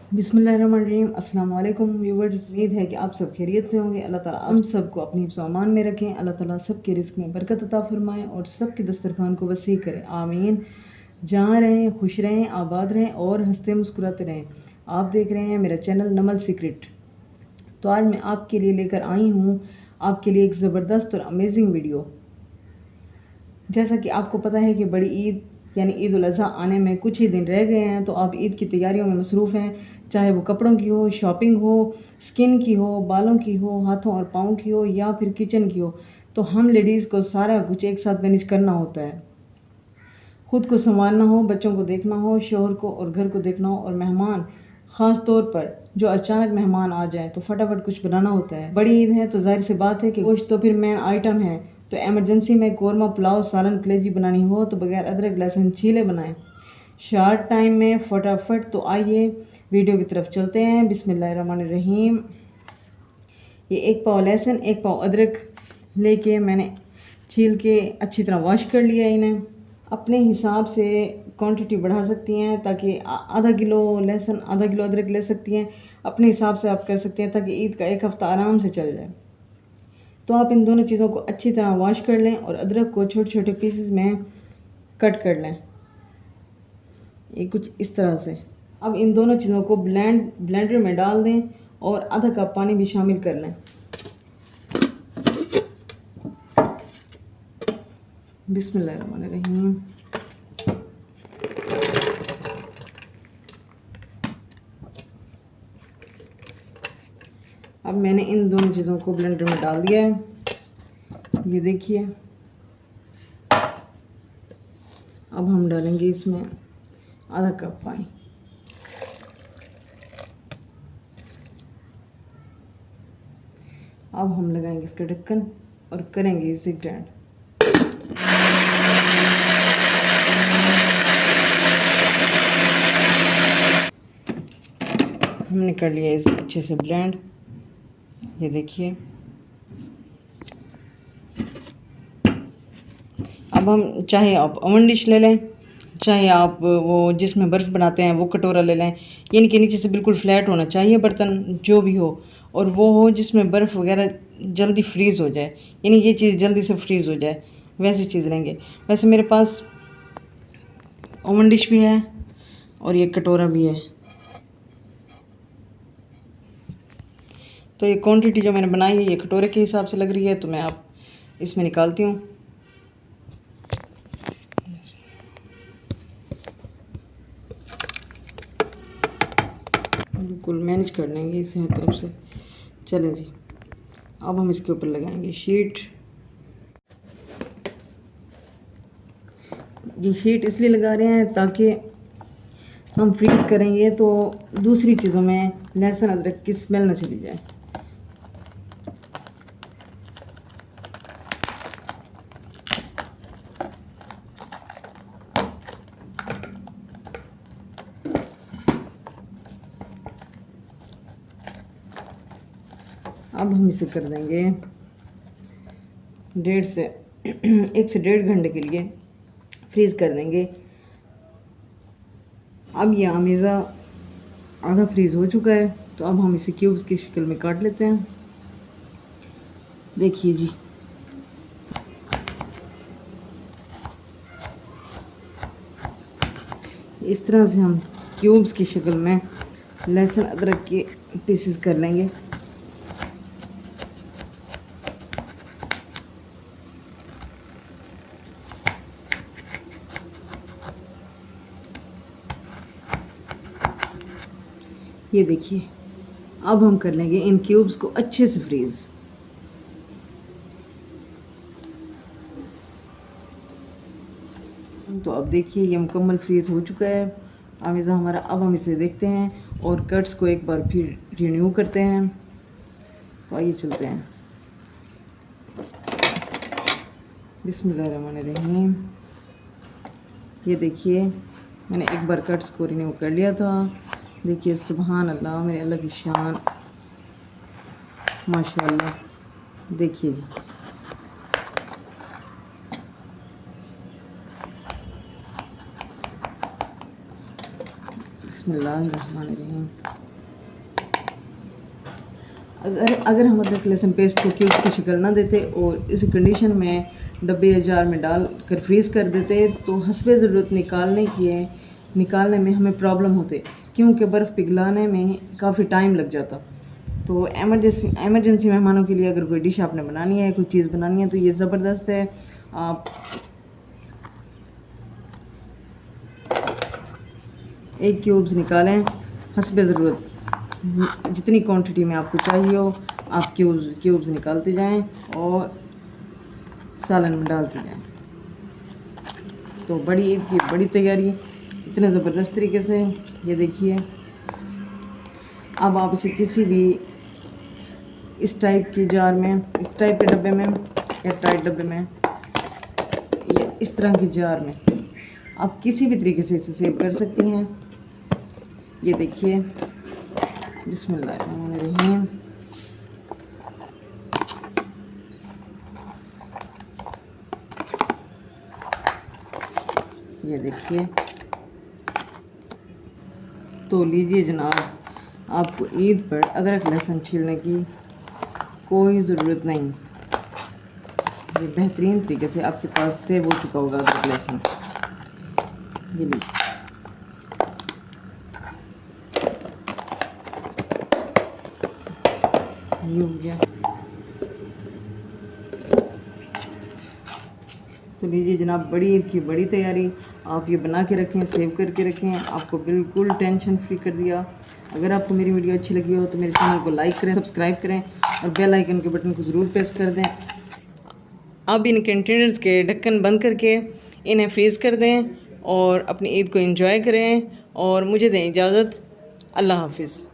बिस्मिल्लाहिर्रहमानिर्रहीम। अस्सलाम वालेकुम व्यूवर्स। उम्मीद है कि आप सब खैरियत से होंगे। अल्लाह ताला हम सबको अपनी हिफ्ज़ व अमान में रखें। अल्लाह ताला सबके रिस्क में बरकत अता फरमाएं और सबके दस्तरखान को वसी करें, आमीन। जहाँ रहें खुश रहें, आबाद रहें और हंसते मुस्कुराते रहें। आप देख रहे हैं मेरा चैनल नमल सीक्रेट। तो आज मैं आपके लिए लेकर आई हूँ आपके लिए एक ज़बरदस्त और अमेजिंग वीडियो। जैसा कि आपको पता है कि बड़ी ईद यानी ईद उल अज़हा आने में कुछ ही दिन रह गए हैं, तो आप ईद की तैयारियों में मसरूफ़ हैं। चाहे वो कपड़ों की हो, शॉपिंग हो, स्किन की हो, बालों की हो, हाथों और पाँव की हो या फिर किचन की हो, तो हम लेडीज़ को सारा कुछ एक साथ मैनेज करना होता है। खुद को संभालना हो, बच्चों को देखना हो, शोहर को और घर को देखना हो, और मेहमान ख़ास तौर पर जो अचानक मेहमान आ जाए तो फटाफट कुछ बनाना होता है। बड़ी ईद है तो जाहिर सी बात है कि गोश्त तो फिर मेन आइटम है। तो एमरजेंसी में कौरमा, पुलाव, सालन, कलेजी बनानी हो तो बगैर अदरक लहसुन छीले बनाएं शॉर्ट टाइम में फटाफट। तो आइए वीडियो की तरफ चलते हैं। बिस्मिल्लाहिर्रहमानिर्रहीम। ये 1 पाव लहसुन, 1 पाव अदरक लेके मैंने छील के अच्छी तरह वॉश कर लिया। इन्हें अपने हिसाब से क्वांटिटी बढ़ा सकती हैं, ताकि आधा किलो लहसुन, आधा किलो अदरक ले सकती हैं। अपने हिसाब से आप कर सकते हैं ताकि ईद का 1 हफ़्ता आराम से चल जाए। तो आप इन दोनों चीज़ों को अच्छी तरह वॉश कर लें और अदरक को छोटे छोटे पीसेस में कट कर लें, ये कुछ इस तरह से। अब इन दोनों चीज़ों को ब्लेंडर में डाल दें और आधा कप पानी भी शामिल कर लें। बिस्मिल्लाहिर्रहमानिर्रहीम। अब मैंने इन दोनों चीज़ों को ब्लेंडर में डाल दिया है, ये देखिए। अब हम डालेंगे इसमें आधा कप पानी। अब हम लगाएंगे इसका ढक्कन और करेंगे इसे ग्राइंड। हमने कर लिया इसे अच्छे से ब्लेंड, ये देखिए। अब हम चाहे आप ओवन डिश ले लें, चाहे आप वो जिसमें बर्फ़ बनाते हैं वो कटोरा ले लें, यानी कि नीचे से बिल्कुल फ्लैट होना चाहिए बर्तन, जो भी हो। और वो हो जिसमें बर्फ़ वगैरह जल्दी फ्रीज़ हो जाए, यानी ये चीज़ जल्दी से फ्रीज़ हो जाए, वैसी चीज़ लेंगे। वैसे मेरे पास ओवन डिश भी है और ये कटोरा भी है। तो ये क्वांटिटी जो मैंने बनाई है ये कटोरे के हिसाब से लग रही है, तो मैं अब इसमें निकालती हूँ। बिल्कुल मैनेज कर लेंगे इसे हर तरफ से। चलें जी, अब हम इसके ऊपर लगाएंगे शीट। ये शीट इसलिए लगा रहे हैं ताकि हम फ्रीज़ करेंगे तो दूसरी चीज़ों में लहसुन अदरक की स्मेल ना चली जाए। अब हम इसे कर देंगे 1 से 1.5 घंटे के लिए फ्रीज़ कर देंगे। अब यह अमेज़ा आधा फ्रीज़ हो चुका है, तो अब हम इसे क्यूब्स की शक्ल में काट लेते हैं। देखिए जी, इस तरह से हम क्यूब्स की शक्ल में लहसुन अदरक के पीसेस कर लेंगे। ये देखिए, अब हम कर लेंगे इन क्यूब्स को अच्छे से फ्रीज़। तो अब देखिए ये मुकम्मल फ्रीज़ हो चुका है अमेज़ा हमारा। अब हम इसे देखते हैं और कट्स को एक बार फिर रिन्यू करते हैं। तो आइए चलते हैं। बिस्मिल्लाहिर्रहमानिर्रहीम। ये देखिए मैंने एक बार कट्स को रिन्यू कर लिया था। देखिए सुभान अल्लाह, मेरे अल्लाह की शान, माशाअल्लाह। देखिए बिस्मिल्लाहिर्रहमानिर्रहीम। अगर हम अदरक लहसुन पेस्ट को क्यूब्स की शक्ल ना देते और इस कंडीशन में डब्बे या जार में डाल कर फ्रीज़ कर देते तो हस्बे ज़रूरत निकालने में हमें प्रॉब्लम होते, क्योंकि बर्फ़ पिघलाने में काफ़ी टाइम लग जाता। तो एमरजेंसी मेहमानों के लिए अगर कोई डिश आपने बनानी है, कोई चीज़ बनानी है, तो ये ज़बरदस्त है। आप एक क्यूब्स निकालें, हस्बे ज़रूरत जितनी क्वांटिटी में आपको चाहिए हो आप क्यूब्स निकालते जाएं और सालन में डालते जाएं। तो बड़ी तैयारी इतने ज़बरदस्त तरीके से, ये देखिए। अब आप इसे किसी भी इस टाइप के जार में, इस टाइप के डब्बे में या टाइट डब्बे में या इस तरह के जार में आप किसी भी तरीके से इसे सेव कर सकती हैं। ये देखिए, बिस्मिल्लाहिर्रहमानिर्रहीम। ये देखिए। तो लीजिए जनाब, आपको ईद पर अदरक लहसुन छीलने की कोई ज़रूरत नहीं। ये बेहतरीन तरीके से आपके पास सेव हो चुका होगा अदरक लहसुन। ये लीजिए। ये हो गया। तो लीजिए जनाब, बड़ी ईद की बड़ी तैयारी। आप ये बना के रखें, सेव करके रखें, आपको बिल्कुल टेंशन फ्री कर दिया। अगर आपको मेरी वीडियो अच्छी लगी हो तो मेरे चैनल को लाइक करें, सब्सक्राइब करें और बेल आइकन के बटन को ज़रूर प्रेस कर दें। अब इन कंटेनर्स के ढक्कन बंद करके इन्हें फ्रीज़ कर दें और अपनी ईद को एंजॉय करें और मुझे दें इजाज़त। अल्लाह हाफिज़।